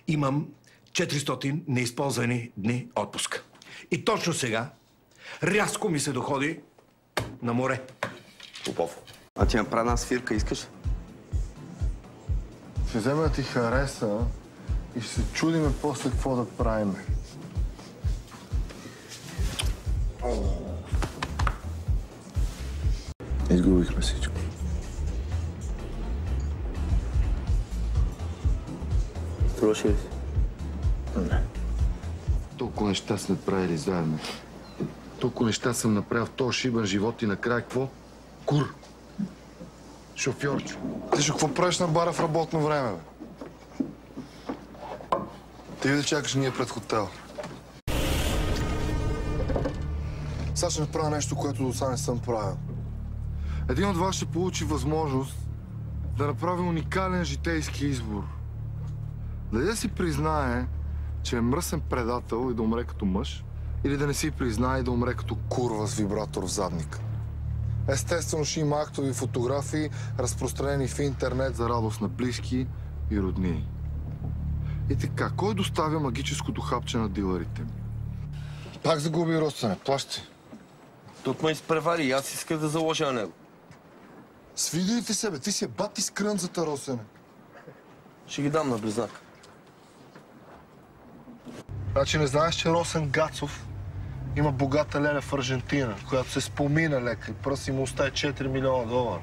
Имам 400 неизползвани дни отпуск. И точно сега рязко ми се доходи на море. Попов, а ти направи една свирка, искаш? Ще взема да ти хареса и ще се чудиме после какво да правиме. Изгубихме всичко. Струваше ли си? Не. Толкова неща сме правили заедно. Толкова неща съм направил в този шибан живот и накрая какво? Кур. Шофьорчо. Ти какво правиш на бара в работно време, бе? Ти ви да чакаш ние пред хотел. Сега ще направя нещо, което до сега не съм правил. Един от вас ще получи възможност да направи уникален житейски избор. Дали да си признае, че е мръсен предател и да умре като мъж, или да не си признае и да умре като курва с вибратор в задника. Естествено ще има актови фотографии, разпространени в интернет за радост на близки и роднини. И така, кой доставя магическото хапче на дилърите ми? Пак загуби Росене, плащи. Тук ме изпревари и аз исках да заложа на него. Свиди ли ти себе? Ти си е бати с крънцата, Росене. Ще ги дам на близнак. Значи не знаеш, че Росен Гацов има богата леля в Аржентина, която се спомина лека и пръси му остави $4 милиона.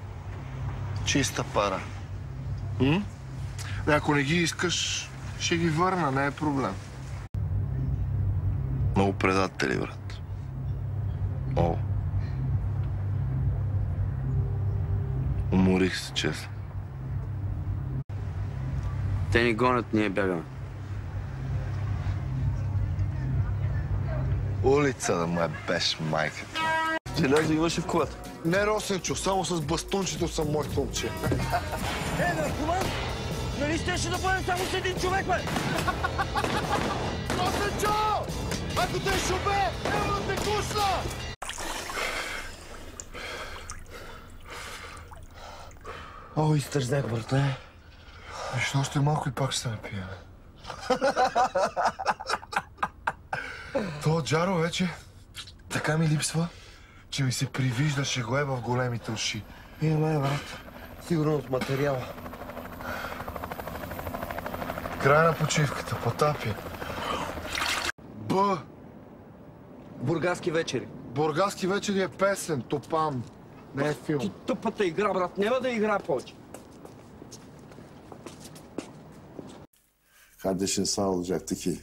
Чиста пара. Ако не ги искаш, ще ги върна, не е проблем. Много предатели, брат. Много. Уморих се, честно. Те ни гонят, ние бягаме. Улица да му е беш майката. Желязо имаше в колата. Не, Росенчо, само с бастунчето съм моето момче. Наркоман! Нали щеше да бъде само с един човек, бе? Росенчо! Ако те шубе, няма да те кусна! О, изтързах, брате. Виж, още малко и пак ще се напия. То Джаро вече така ми липсва, че ми се привиждаше го в големите уши. Имаме, брат. Сигурно от материала. Край на почивката, Потапия. Бургаски вечери. Бургаски вечери е песен, Топан. Не е филм. Ти тъпата игра, брат. Няма да игра повече. Kardeşin sağ olacaktı ki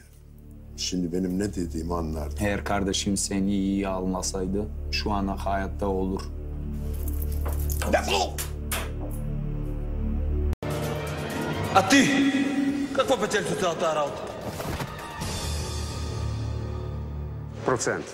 şimdi benim ne dediğimi anlardı. Eğer kardeşim seni iyi almasaydı şu an hayatta olur. Defol! А ти? Какво печелиш от цялата работа? Процент.